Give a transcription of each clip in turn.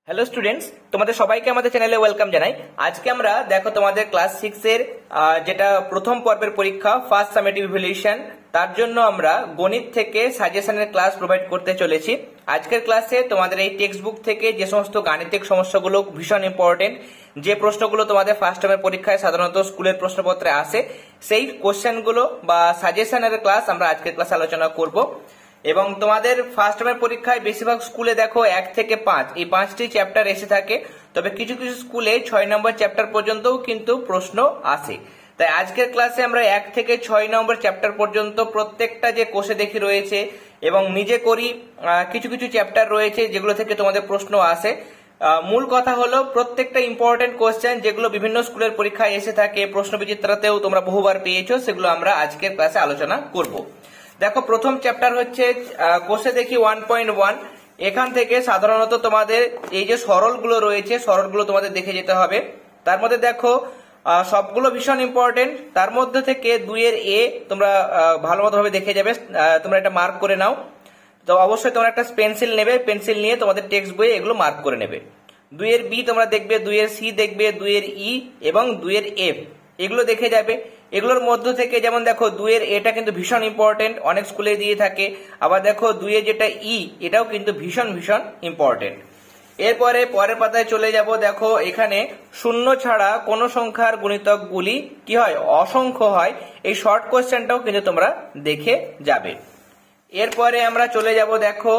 Hello students, তোমাদের সবাইকে আমাদের চ্যানেলে ওয়েলকাম জানাই। আজকে আমরা দেখো তোমাদের ক্লাস 6 এর যেটা প্রথম পর্বের পরীক্ষা ফার্স্ট সামেটিভ ইভ্যালুয়েশন, তার জন্য আমরা গণিত থেকে সাজেশনের ক্লাস প্রোভাইড করতে চলেছি। আজকের ক্লাসে তোমাদের এই টেক্সট বুক থেকে যে সমস্ত গাণিতিক সমস্যাগুলো ভীষণ ইম্পর্টেন্ট, যে প্রশ্নগুলো তোমাদের ফার্স্ট টার্মের পরীক্ষায় সাধারণত স্কুলের প্রশ্নপত্রে আসে, সেই কোশ্চেনগুলো বা সাজেশনের ক্লাস আমরা আজকের ক্লাসে আলোচনা করব। এবং তোমাদের ফার্স্ট টার্মের পরীক্ষায় বেশিরভাগ স্কুলে দেখো 1 থেকে 5 এই 5টি চ্যাপ্টার এসে থাকে, তবে কিছু কিছু স্কুলে 6 নম্বর চ্যাপ্টার পর্যন্তও কিন্তু প্রশ্ন আসে। তাই আজকের ক্লাসে আমরা 1 থেকে 6 নম্বর চ্যাপ্টার পর্যন্ত প্রত্যেকটা যে কোষে দেখি রয়েছে এবং নিজে করি কিছু কিছু চ্যাপ্টার রয়েছে যেগুলো থেকে তোমাদের প্রশ্ন আসে। মূল কথা হলো প্রত্যেকটা ইম্পর্টেন্ট কোশ্চেন যেগুলো বিভিন্ন স্কুলের পরীক্ষায় এসে থাকে, প্রশ্ন বিচিত্রাতেও তোমরা বহুবার পেয়েছো, সেগুলো আমরা আজকের ক্লাসে আলোচনা করব। দেখো প্রথম চ্যাপ্টার হচ্ছে কোষে দেখি 1.1। এখান থেকে সাধারণত তোমাদের এই যে সরলগুলো রয়েছে, সরলগুলো তোমাদের দেখে যেতে হবে। তার মধ্যে দেখো সবগুলো ভীষণ ইম্পর্টেন্ট, তার মধ্যে থেকে 2 এর এ তোমরা ভালো মতো ভাবে দেখে যাবে, তোমরা এটা মার্ক করে নাও। তো অবশ্যই তোমরা একটা পেন্সিল নেবে, পেন্সিল নিয়ে তোমাদের টেক্সট বইয়ে এগুলো মার্ক করে নেবে। 2 এর বি তোমরা দেখবে, 2 এর সি দেখবে, 2 এর ই এবং 2 এর এফ, এগুলো দেখে যাবে। এগুলোর মধ্য থেকে যেমন দেখো 2 এর এটা কিন্তু ভীষণ ইম্পর্টেন্ট, অনেক স্কুলে দিয়ে থাকে। আবার দেখো 2 এর যেটা ই, এটাও কিন্তু ভীষণ ভীষণ ইম্পর্টেন্ট। এরপরে পরের পাতায় চলে যাব। দেখো এখানে শূন্য ছাড়া কোন সংখ্যার গুণিতকগুলি কি হয়, অসংখ্য হয়। এই শর্ট কোশ্চেনটাও কিন্তু তোমরা দেখে যাবে। এরপরে আমরা চলে যাব। দেখো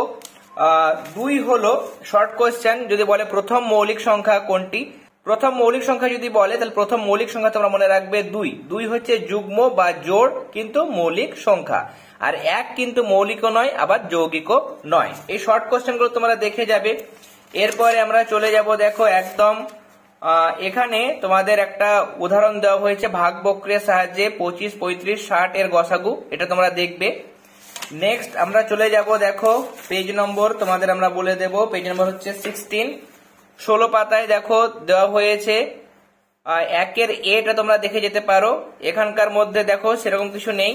2 হলো শর্ট কোশ্চেন, যদি বলে প্রথম মৌলিক সংখ্যা কোনটি। প্রথম মৌলিক সংখ্যা যদি বলে তাহলে প্রথম মৌলিক সংখ্যা তোমরা মনে রাখবে 2। 2 হচ্ছে যুগ্ম বা জোড় কিন্তু মৌলিক সংখ্যা, আর 1 কিন্তু মৌলিকও নয় আবার যৌগিকও নয়। এই শর্ট কোশ্চেনগুলো তোমরা দেখে যাবে। এরপরে আমরা চলে যাব। দেখো একদম এখানে তোমাদের একটা উদাহরণ দেওয়া হয়েছে ভাগ বক্রের সাহায্যে 25, 35, 60 এর গসাগু, এটা তোমরা দেখবে। নেক্সট আমরা চলে যাব। দেখো পেজ নম্বর তোমাদের আমরা বলে দেব, পেজ নম্বর হচ্ছে 16। 16 পাতায় দেখো দেওয়া হয়েছে 1 এর এটা তোমরা দেখে যেতে পারো। এখানকার মধ্যে দেখো সেরকম কিছু নেই।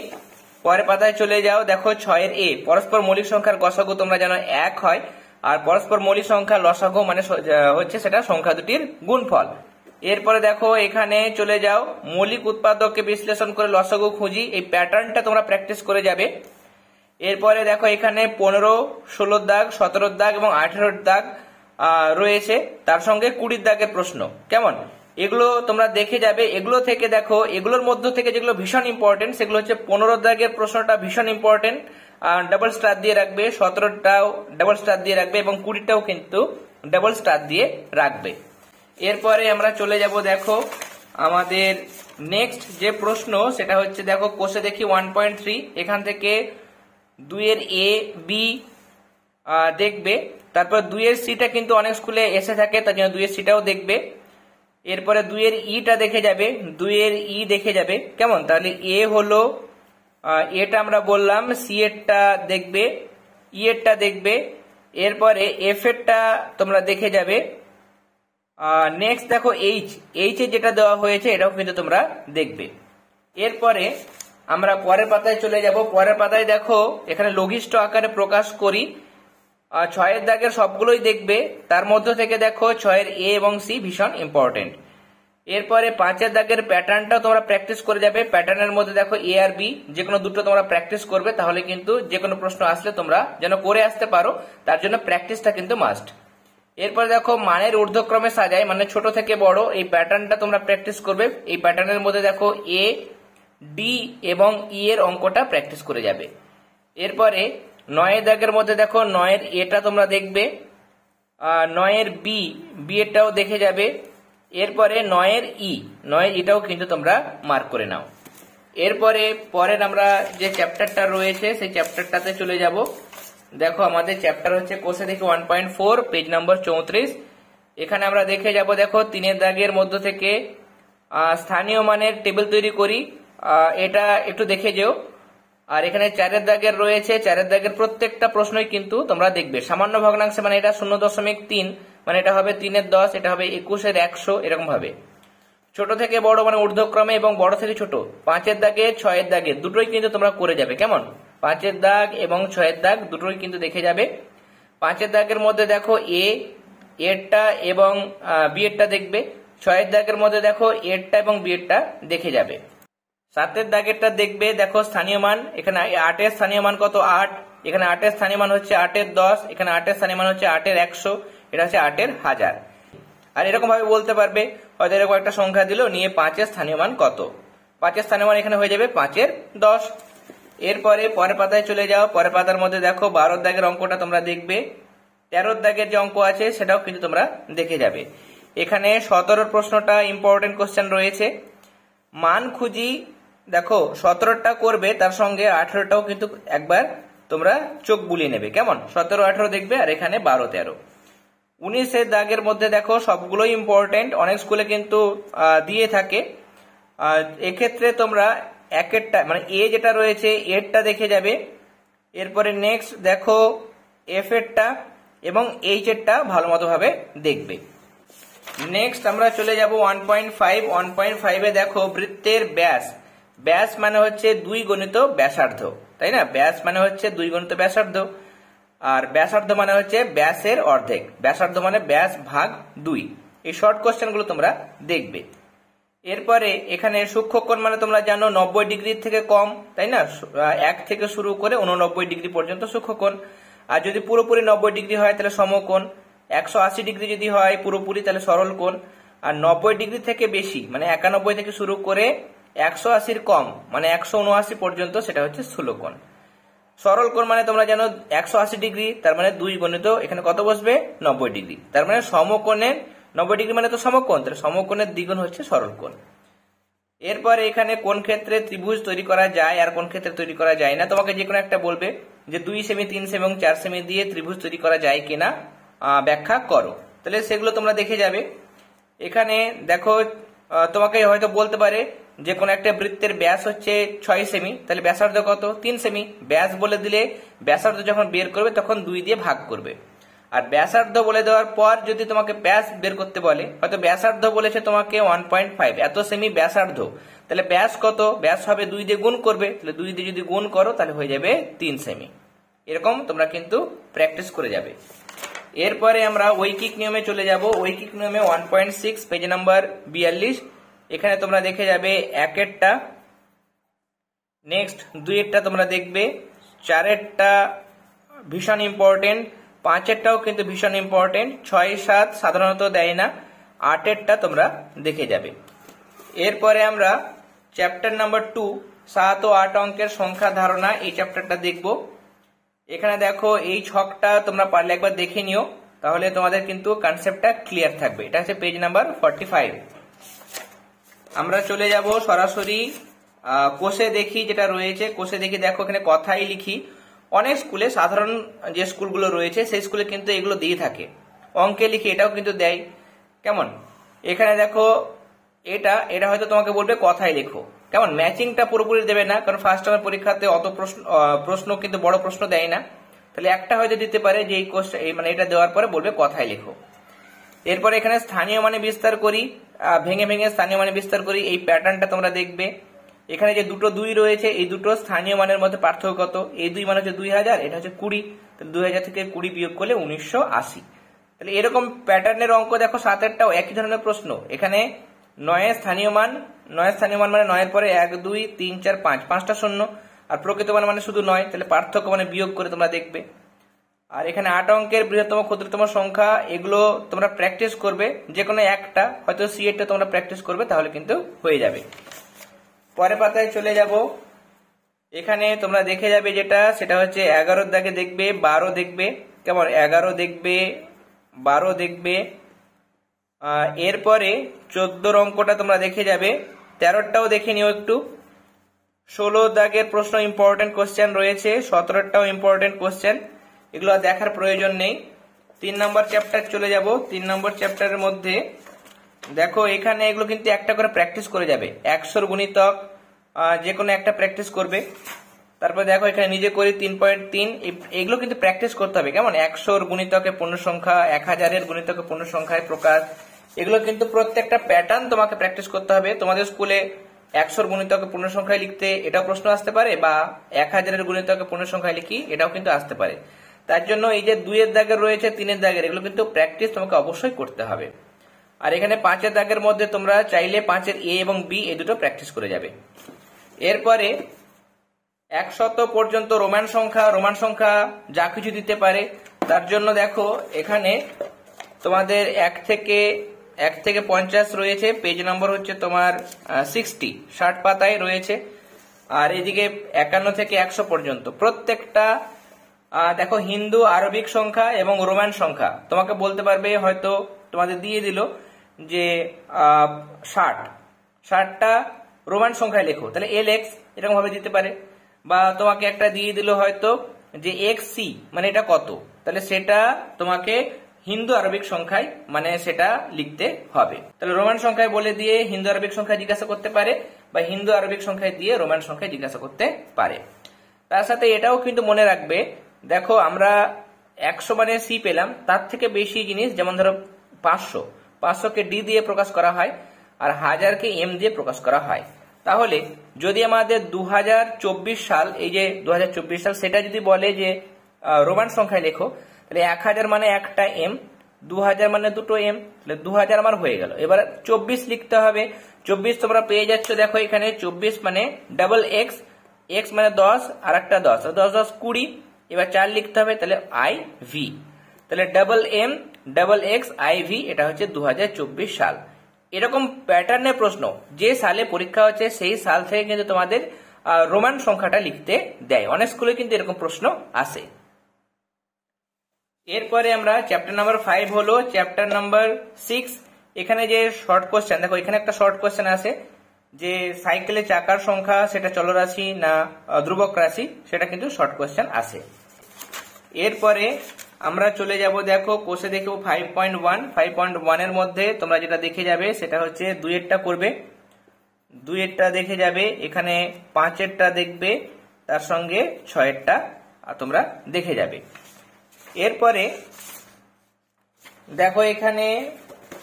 পরের পাতায় চলে যাও। দেখো 6 এর এ, পরস্পর মৌলিক সংখ্যার গসাগু তোমরা জানো 1 হয়, আর পরস্পর মৌলিক সংখ্যার লসাগু মানে হচ্ছে সেটা সংখ্যা দুটির গুণফল। এরপরে দেখো এখানে চলে যাও, মৌলিক উৎপাদককে বিশ্লেষণ করে লসাগু খুঁজি, এই প্যাটার্নটা তোমরা প্র্যাকটিস করে যাবে। এরপরে দেখো এখানে 15, 16 দাগ, 17 দাগ এবং 18 দাগ রয়েছে, তার সঙ্গে 20 দাগের প্রশ্ন। কেমন, এগুলো তোমরা দেখে যাবে। এগুলো থেকে দেখো, এগুলোর মধ্য থেকে যেগুলো ভীষণ ইম্পর্টেন্ট সেগুলো হচ্ছে 15 দাগের প্রশ্নটা ভীষণ ইম্পর্টেন্ট, ডাবল স্টার দিয়ে রাখবে, 17টাও ডাবল স্টার দিয়ে রাখবে এবং 20টাও কিন্তু ডাবল স্টার দিয়ে রাখবে। এরপরে আমরা চলে যাব। দেখো আমাদের নেক্সট যে প্রশ্ন সেটা হচ্ছে দেখো কোষে দেখি 1.3। এখান থেকে 2 এর এ বি দেখবে, তারপর 2 এর সিটা কিন্তু অনেক স্কুলে এসে থাকে, তার জন্য 2 এর সিটাও দেখবে। এরপরে 2 এর ইটা দেখে যাবে, 2 এর ই দেখে যাবে। কেমন, তাহলে এ হলো এটা আমরা বললাম, সি এরটা দেখবে, ই এরটা দেখবে। এরপরে এফ এরটা তোমরা দেখে যাবে। নেক্সট দেখো এইচ, এইচ এ যেটা দেওয়া হয়েছে এটাও কিন্তু তোমরা দেখবে। এরপরে আমরা পরের পাতায় চলে যাব। পরের পাতায় দেখো এখানে লঘিষ্ঠ আকারে প্রকাশ করি, 6 এর দাগের সবগুলোই দেখবে, তার মধ্য থেকে দেখো 6 এর এ এবং সি ভীষণ ইম্পর্টেন্ট। এরপরে 5 এর দাগের প্যাটার্নটাও তোমরা প্র্যাকটিস করে যাবে। প্যাটার্নের মধ্যে দেখো এ আর বি, যে কোনো দুটো তোমরা প্র্যাকটিস করবে, তাহলে কিন্তু যে কোনো প্রশ্ন আসলে তোমরা যেন করে আসতে পারো, তার জন্য প্র্যাকটিসটা কিন্তু মাস্ট। এরপরে দেখো মানের ঊর্ধ্বক্রমে সাজায়, মানে ছোট থেকে বড়, এই প্যাটার্নটা তোমরা প্র্যাকটিস করবে। এই প্যাটার্নের মধ্যে দেখো এ, ডি এবং ই এর অঙ্কটা প্র্যাকটিস করে যাবে। এরপরে 9 এর দাগের মধ্যে দেখো 9 এর এটা তোমরা দেখবে, 9 এর বি, বি এরটাও দেখে যাবে। এরপরে 9 এর ই, 9 এর এটাও কিন্তু তোমরা মার্ক করে নাও। এরপরে পরের আমরা যে চ্যাপ্টারটা রয়েছে সেই চ্যাপ্টারটাতে চলে যাব। দেখো আমাদের চ্যাপ্টার হচ্ছে কোষে দেখি 1.4, পেজ নম্বর 34। এখানে আমরা দেখে যাব। দেখো 3 এর দাগের মধ্য থেকে স্থানীয় মানের টেবিল তৈরি করি, এটা একটু দেখে যেও। আর এখানে 4 এর দাগের রয়েছে, 4 এর দাগের প্রত্যেকটা প্রশ্নই কিন্তু তোমরা দেখবে। সামান্য ভগ্নাংশে মানে এটা 0.3, মানে এটা হবে 3 এর 10, এটা হবে 21 এর 100, এরকম ভাবে। ছোট থেকে বড় মানে ঊর্ধ্বক্রমে এবং বড় থেকে ছোট, 5 এর দাগে 6 এর দাগে দুটোই কিন্তু তোমরা করে যাবে। কেমন, 5 এর দাগ এবং 6 এর দাগ দুটোই কিন্তু দেখে যাবে। 5 এর দাগের মধ্যে দেখো এ, এরটা এবং বি এরটা দেখবে। 6 এর দাগের মধ্যে দেখো এরটা এবং বি এরটা দেখে যাবে। 7 এর দাগেরটা দেখবে, দেখো স্থানীয় মান, এখানে 8 এর স্থানীয় মান কত 8, এখানে 8 এর স্থানীয় মান হচ্ছে 8 এর 10, এখানে 8 এর স্থানীয় মান হচ্ছে 8 এর 100, এটা হচ্ছে 8 এর 1000। আর এরকম ভাবে বলতে পারবে, হয়তো এরকম একটা সংখ্যা দিল, নিয়ে 5 এর স্থানীয় মান কত, 5 এর স্থানীয় মান এখানে হয়ে যাবে 5 এর 10। এরপরে পরের পাতায় চলে যাও। পরের পাতার মধ্যে দেখো 12 দাগের অঙ্কটা তোমরা দেখবে, 13 দাগের যে অঙ্ক আছে সেটাও কিন্তু তোমরা দেখে যাবে। এখানে 17 প্রশ্নটা ইম্পর্টেন্ট কোশ্চেন রয়েছে, মান খুঁজি। দেখো 17টা করবে, তার সঙ্গে 18টাও কিন্তু একবার তোমরা চোখ বুলিয়ে নেবে, কেমন? 17, 18 দেখবে, আর এখানে 12, 13। 19 এর দাগের মধ্যে দেখো সবগুলোই ইম্পর্টেন্ট, অনেক স্কুলে কিন্তু দিয়ে থাকে। এক্ষেত্রে তোমরা একেরটা মানে এ যেটা রয়েছে এরটা দেখে যাবে। এরপরে নেক্সট দেখো এফ এরটা এবং এইচ এরটা ভালো মতো ভাবে দেখবে। নেক্সট আমরা চলে যাব 1.5। 1.5 দেখো বৃত্তের ব্যাস, ব্যাস মানে হচ্ছে 2 গণিত ব্যাসার্ধ, তাই না? ব্যাস মানে হচ্ছে 2 গণিত ব্যাসার্ধ, আর ব্যাসার্ধ মানে হচ্ছে ব্যাসের অর্ধেক, ব্যাসার্ধ মানে ব্যাস ভাগ 2। এই শর্ট কোশ্চেন গুলো তোমরা দেখবে। এরপরে এখানে সূক্ষ্মকোণ মানে তোমরা জানো 90 ডিগ্রি থেকে কম, তাই না? 1 থেকে শুরু করে 89 ডিগ্রি পর্যন্ত সূক্ষ্মকোণ। আর যদি পুরোপুরি 90 ডিগ্রি হয় তাহলে সমকোণ, 180 ডিগ্রি যদি হয় পুরোপুরি তাহলে সরল কোণ, আর 90 ডিগ্রি থেকে বেশি মানে 91 থেকে শুরু করে 180 কম মানে 179 পর্যন্ত সেটা হচ্ছে স্থূলকোণ। সরল কোণ মানে তোমরা জানো 180 ডিগ্রি, তার মানে 2 গণিত এখানে কত বসবে 90 ডিগ্রি, তার মানে সমকোণের 90 ডিগ্রি মানে তো সমকোণ, তাহলে সমকোণের দ্বিগুণ হচ্ছে সরল কোণ। এরপরে এখানে কোন ক্ষেত্রে ত্রিভুজ তৈরি করা যায় আর কোন ক্ষেত্রে তৈরি করা যায় না, তোমাকে যে কোনো একটা বলবে যে 2 সেমি, 3 সেমি এবং 4 সেমি দিয়ে ত্রিভুজ তৈরি করা যায় কিনা ব্যাখ্যা করো, তাহলে সেগুলো তোমরা দেখে যাবে। এখানে দেখো তোমাকে হয়তো বলতে পারে যে কোন একটা বৃত্তের ব্যাস হচ্ছে 6 সেমি, তাহলে ব্যাসার্ধ কত 3 সেমি। ব্যাস বলে দিলে ব্যাসার্ধ যখন বের করবে তখন 2 দিয়ে ভাগ করবে। আর ব্যাসার্ধ বলে দেওয়ার পর যদি তোমাকে ব্যাস বের করতে বলে, হয়তো ব্যাসার্ধ বলেছে তোমাকে 1.5, এত সেমি ব্যাসার্ধ, তাহলে ব্যাস কত, ব্যাস হবে 2 দিয়ে গুণ করবে, তাহলে 2 দিয়ে যদি গুণ করো তাহলে হয়ে যাবে 3 সেমি। এরকম তোমরা কিন্তু প্র্যাকটিস করে যাবে। এরপরে আমরা ঐকিক নিয়মে চলে যাব। ঐকিক নিয়মে 1.6 পেজ নাম্বার 42। এখানে তোমরা দেখে যাবে 1 এরটা, নেক্সট 2 এরটা তোমরা দেখবে, 4 এরটা ভীষণ ইম্পর্টেন্ট, 5 এরটাও কিন্তু ভীষণ ইম্পর্টেন্ট, 6, 7 সাধারণত দেয় না, 8 এরটা তোমরা দেখে যাবে। এরপরে আমরা চ্যাপ্টার নাম্বার 2 7 ও 8 অঙ্কের সংখ্যা ধারণা, এই চ্যাপ্টারটা দেখব। এখানে দেখো এই ছকটা তোমরা পারলে একবার দেখে নিও, তাহলে তোমাদের কিন্তু কনসেপ্টটা ক্লিয়ার থাকবে। এটা হচ্ছে পেজ নাম্বার 45। আমরা চলে যাব সরাসরি কোষে দেখি যেটা রয়েছে। কোষে দেখি, দেখো এখানে কথাই লিখি। অনেক স্কুলে, সাধারণ যে স্কুলগুলো রয়েছে সেই স্কুলে কিন্তু এগুলো দিয়ে থাকে। অঙ্কে লিখি এটাও কিন্তু দেয়, কেমন? এখানে দেখো এটা হয়তো তোমাকে বলবে কথাই লেখো, কেমন? ম্যাচিংটা পুরোপুরি দেবে না, কারণ ফার্স্ট টাইমের পরীক্ষাতে অত প্রশ্ন কিন্তু বড় প্রশ্ন দেয় না, তাহলে একটা হয়তো দিতে পারে যে এই কোশ্চেন মানে এটা দেওয়ার পরে বলবে কথাই লেখো। এরপরে এখানে স্থানীয় মানে বিস্তার করি, ভেঙে ভেঙে স্থানীয় মানে বিস্তার করি, এই প্যাটার্নটা তোমরা দেখবে। এখানে যে দুটো 2 রয়েছে, এই দুটো স্থানীয় মানের মধ্যে পার্থক্য কত, এই 2 মান হচ্ছে 2000, এটা হচ্ছে 20, তাহলে 2000 থেকে 20 বিয়োগ করলে 1980। তাহলে এরকম প্যাটার্নের অঙ্ক দেখো 7 এরটাও একই ধরনের প্রশ্ন। এখানে 9 এর স্থানীয় মান মানে 9 এর পরে 1 2 3 4 5, 5টা শূন্য, আর প্রকৃত মান মানে শুধু 9, তাহলে পার্থক্য মানে বিয়োগ করে তোমরা দেখবে। আর এখানে 8 অঙ্কের বৃহত্তম ক্ষুদ্রতম সংখ্যা, এগুলো তোমরা প্র্যাকটিস করবে, যে কোনো একটা, হয়তো সি এরটা তোমরা প্র্যাকটিস করবে, তাহলে কিন্তু হয়ে যাবে। পরের পাতায় চলে যাব। এখানে তোমরা দেখে যাবে যেটা, সেটা হচ্ছে 11 দাগে দেখবে, 12 দেখবে, কেমন? 11 দেখবে, 12 দেখবে। এরপরে 14 অঙ্কটা তোমরা দেখে যাবে, 13টাও দেখে নিও একটু। 16 দাগের প্রশ্ন ইম্পর্টেন্ট কোশ্চেন রয়েছে, 17টাও ইম্পর্টেন্ট কোশ্চেন, এগুলো দেখার প্রয়োজন নেই। 3 নম্বর চ্যাপ্টার চলে যাব। 3 নম্বর চ্যাপ্টারের মধ্যে দেখো এখানে এগুলো কিন্তু একটা করে প্র্যাকটিস করে যাবে। 100 গুণিতক যে কোনো একটা প্র্যাকটিস করবে। তারপর দেখো এখানে নিজে করি 3.3, এগুলো কিন্তু প্র্যাকটিস করতে হবে, কেমন? 100 গুণিতকে পূর্ণ সংখ্যা, 1000 গুণিতকে পূর্ণ সংখ্যায় প্রকাশ, এগুলো কিন্তু প্রত্যেকটা প্যাটার্ন তোমাকে প্র্যাকটিস করতে হবে। তোমাদের স্কুলে 100 গুণিতকে পূর্ণ সংখ্যায় লিখতে এটাও প্রশ্ন আসতে পারে, বা 1000 গুণিতকে পূর্ণ সংখ্যায় লিখি এটাও কিন্তু আসতে পারে। তার জন্য এই যে 2-এর দাগের রয়েছে 3-এর দাগের এগুলো কিন্তু প্র্যাকটিস তোমাকে অবশ্যই করতে হবে। আর এখানে 5-এর দাগের মধ্যে তোমরা চাইলে 5-এর এ এবং বি এই দুটো প্র্যাকটিস করে যাবে। এরপরে 100 পর্যন্ত রোমান সংখ্যা যা কিছু দিতে পারে। তার জন্য দেখো এখানে তোমাদের 1 থেকে 50 রয়েছে, পেজ নম্বর হচ্ছে তোমার 60 পাতায় রয়েছে। আর এদিকে 51 থেকে 100 পর্যন্ত প্রত্যেকটা দেখো হিন্দু আরবিক সংখ্যা এবং রোমান সংখ্যা তোমাকে বলতে পারবে, হয়তো তোমাদের দিয়ে দিল যে 60টা রোমান সংখ্যায় লেখো, তাহলে LX এরকম ভাবে দিতে পারে। বা তোমাকে একটা দিয়ে দিল হয়তো যে XC মানে এটা কত, তাহলে সেটা তোমাকে হিন্দু আরবিক সংখ্যায় মানে সেটা লিখতে হবে। তাহলে রোমান সংখ্যায় বলে দিয়ে হিন্দু আরবিক সংখ্যায় জিজ্ঞাসা করতে পারে, বা হিন্দু আরবিক সংখ্যায় দিয়ে রোমান সংখ্যায় জিজ্ঞাসা করতে পারে। তার সাথে এটাও কিন্তু মনে রাখবে, দেখো আমরা 100 মানে সি পেলাম, তার থেকে বেশি জিনিস যেমন ধরো 500কে ডি দিয়ে প্রকাশ করা হয়, আর 1000কে এম দিয়ে প্রকাশ করা হয়। তাহলে যদি আমাদের 2024 সাল, এই যে 2024 সাল, সেটা যদি বলে যে রোমান সংখ্যায় লেখো, তাহলে 1000 মানে একটা এম, 2000 মানে দুটো এম, তাহলে 2000 আমার হয়ে গেল। এবার 24 লিখতে হবে। 24 তোমরা পেয়ে যাচ্ছ, দেখো এখানে 24 মানে ডাবল এক্স, এক্স মানে 10 আর একটা 10, 10 10 20। এবার 4 লিখতে হবে, তাহলে IV, তাহলে double M double X IV, এটা হচ্ছে 2024 সাল। এরকম প্যাটার্নের প্রশ্ন যে সালে পরীক্ষা হচ্ছে সেই সাল থেকে কিন্তু তোমাদের রোমান সংখ্যাটা লিখতে দেয়। অনেক স্কুলে কিন্তু এরকম প্রশ্ন আসে। এরপরে আমরা চ্যাপ্টার নাম্বার 5 হলো চ্যাপ্টার নাম্বার 6। এখানে যে শর্ট কোশ্চেন, দেখো এখানে একটা শর্ট কোশ্চেন আছে যে সাইকেলের চাকার সংখ্যা সেটা চলরাশি না ধ্রুবক রাশি, সেটা কিন্তু শর্ট কোশ্চেন আসে। এরপরে আমরা চলে যাব, দেখো কোষে দেখো 5.1 এর মধ্যে তোমরা যেটা দেখে যাবে সেটা হচ্ছে 2-এরটা করবে, 2-এরটা দেখে যাবে, এখানে 5-এরটা দেখবে, তার সঙ্গে 6-এরটা তোমরা দেখে যাবে। এরপরে দেখো এখানে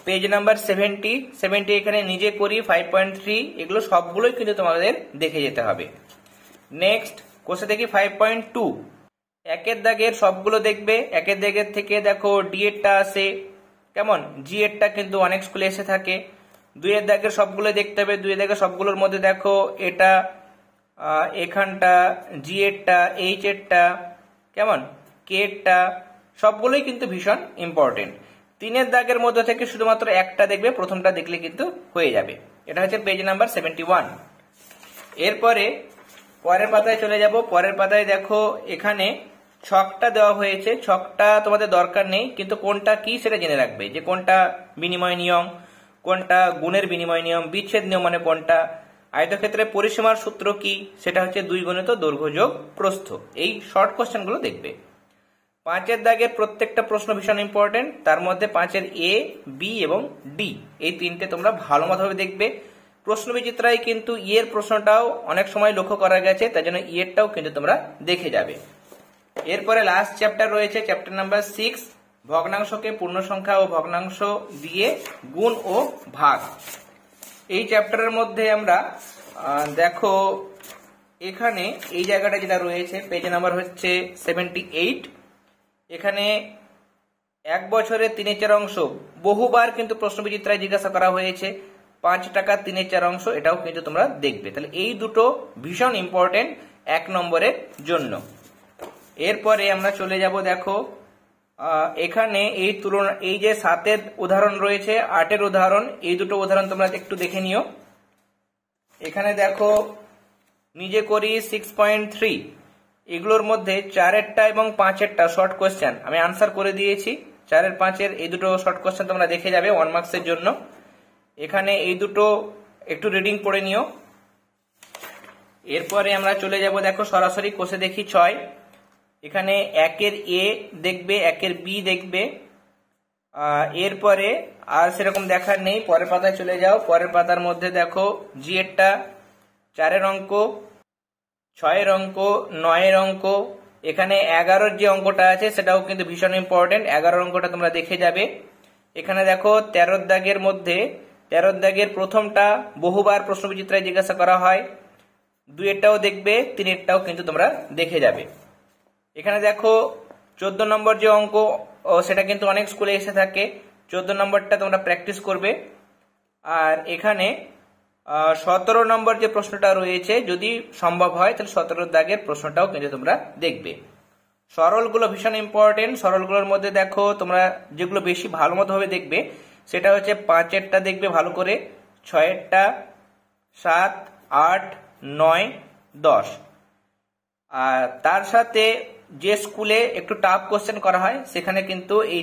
পেজ নাম্বার 70 এখানে নিজে করি 5.3, এগুলো সবগুলোই কিন্তু তোমাদের দেখে যেতে হবে। নেক্সট কোষে দেখি 5.2, 1-এর দাগের সবগুলো দেখবে। 1-এর দাগের থেকে দেখো D-এরটা আসে, কেমন, G-এরটা কিন্তু অনেক স্কুলে এসে থাকে। 2-এর দাগের সবগুলো দেখতে হবে। 2-এর দাগের সবগুলোর মধ্যে দেখো এটা এখানটা G-এরটা, H-এরটা, কেমন, K-এরটা, সবগুলোই কিন্তু ভীষণ ইম্পর্টেন্ট। 3-এর দাগের মধ্যে থেকে শুধুমাত্র একটা দেখবে, প্রথমটা দেখলে কিন্তু হয়ে যাবে। এটা হচ্ছে পেজ নাম্বার 71। এরপরে পরের পাতায় চলে যাব। পরের পাতায় দেখো এখানে ছকটা দেওয়া হয়েছে, ছকটা তোমাদের দরকার নেই, কিন্তু কোনটা কি সেটা জেনে রাখবে, যে কোনটা বিনিময় নিয়ম, কোনটা গুণের বিনিময় নিয়ম, বিচ্ছেদ নিয়ম মানে কোনটা, আয়তক্ষেত্রের পরিসীমার সূত্র কি, সেটা হচ্ছে 2 গুণিত দৈর্ঘ্য যোগ প্রস্থ। এই শর্ট কোশ্চেনগুলো দেখবে। 5-এর দাগের প্রত্যেকটা প্রশ্ন ভীষণ ইম্পর্টেন্ট, তার মধ্যে 5-এর A, B এবং D এই তিনটে তোমরা ভালো মতভাবে দেখবে। প্রশ্ন বিচিত্রায় কিন্তু এর প্রশ্নটাও অনেক সময় লক্ষ্য করা গেছে, তাই জন্য এরটাও কিন্তু তোমরা দেখে যাবে। এরপরে লাস্ট চ্যাপ্টার রয়েছে চ্যাপ্টার নাম্বার 6, ভগ্নাংশকে পূর্ণ সংখ্যা ও ভগ্নাংশ দিয়ে গুণ ও ভাগ। এই চ্যাপ্টারের মধ্যে আমরা দেখো এখানে এই জায়গাটা যেটা রয়েছে, পেজ নাম্বার হচ্ছে 78। এখানে 1 বছরের 3/4 অংশ বহুবার কিন্তু প্রশ্ন বিচিত্রায় জিজ্ঞাসা করা হয়েছে। 5 টাকা 3/4 অংশ, এটাও কিন্তু তোমরা দেখবে। তাহলে এই দুটো ভীষণ ইম্পর্টেন্ট 1 নম্বরের জন্য। এরপরে আমরা চলে যাব, দেখো এখানে এই তুলনা, এই যে 7-এর উদাহরণ রয়েছে, 8-এর উদাহরণ, এই দুটো উদাহরণ তোমরা একটু দেখে নিও। এখানে দেখো নিজে করি 6.3, এগুলোর মধ্যে 4-এরটা এবং 5-এরটা শর্ট কোশ্চেন আমি আনসার করে দিয়েছি। 4-এর 5-এর এই দুটো শর্ট কোশ্চেন তোমরা দেখে যাবে 1 মার্কসের জন্য। এখানে এই দুটো একটু রিডিং পড়ে নিও। এরপরে আমরা চলে যাব, দেখো সরাসরি কোষে দেখি 6। এখানে 1-এর A দেখবে, 1-এর B দেখবে। এরপরে আর সেরকম দেখার নেই, পরের পাতায় চলে যাও। পরের পাতার মধ্যে দেখো G-এরটা, 4-এর অঙ্ক, 6-এর অঙ্ক, 9-এর অঙ্ক। এখানে 11-এর যে অঙ্কটা আছে সেটাও কিন্তু ভীষণ ইম্পর্টেন্ট, 11-এর অঙ্কটা তোমরা দেখে যাবে। এখানে দেখো 13-এর দাগের মধ্যে, 13-এর দাগের প্রথমটা বহুবার প্রশ্ন বিচিত্রায় জিজ্ঞাসা করা হয়। 2-এরটাও দেখবে, 3-এরটাও কিন্তু তোমরা দেখে যাবে। এখানে দেখো 14 নম্বর যে অঙ্ক সেটা কিন্তু অনেক স্কুলে এসে থাকে, 14 নম্বরটা তোমরা প্র্যাকটিস করবে। আর এখানে 17 নম্বর যে প্রশ্নটা রয়েছে, যদি সম্ভব হয় তাহলে 17 দাগের প্রশ্নটাও কিন্তু তোমরা দেখবে। সরলগুলো ভীষণ ইম্পর্টেন্ট। সরলগুলোর মধ্যে দেখো তোমরা যেগুলো বেশি ভালো মতো ভাবে দেখবে সেটা হচ্ছে 5-এরটা দেখবে ভালো করে, 6-এরটা, 7, 8, 9, 10। আর তার সাথে যে স্কুলে একটু টাফ কোশ্চেন করা হয় সেখানে কিন্তু এই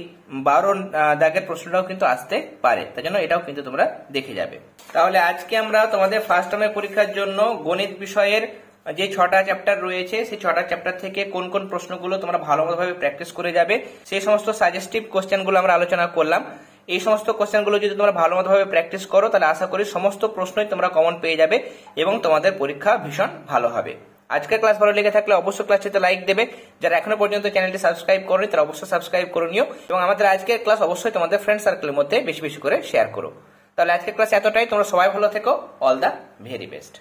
12 দাগের প্রশ্নটাও কিন্তু আসতে পারে, তাই জন্য এটাও কিন্তু তোমরা দেখে যাবে। তাহলে আজকে আমরা তোমাদের ফার্স্ট টার্মের পরীক্ষার জন্য গণিত বিষয়ের যে 6টা চ্যাপ্টার রয়েছে সেই 6টা চ্যাপ্টার থেকে কোন কোন প্রশ্নগুলো তোমরা ভালোভাবে প্র্যাকটিস করে যাবে সেই সমস্ত সাজেস্টিভ কোশ্চেনগুলো আমরা আলোচনা করলাম। এই সমস্ত কোশ্চেনগুলো যদি তোমরা ভালোভাবে প্র্যাকটিস করো তাহলে আশা করি সমস্ত প্রশ্নই তোমরা কমন পেয়ে যাবে এবং তোমাদের পরীক্ষা ভীষণ ভালো হবে। আজকের ক্লাস ভালো লেগে থাকলে অবশ্যই ক্লাসটিতে লাইক দেবে। যারা এখনো পর্যন্ত চ্যানেলটি সাবস্ক্রাইব করনি তারা অবশ্যই সাবস্ক্রাইব করে নিও এবং আমাদের আজকের ক্লাস অবশ্যই তোমাদের ফ্রেন্ড সার্কেলের মধ্যে বেশি বেশি করে শেয়ার করো। তাহলে আজকের ক্লাস এতটাই। তোমরা সবাই ভালো থেকো। All the very best.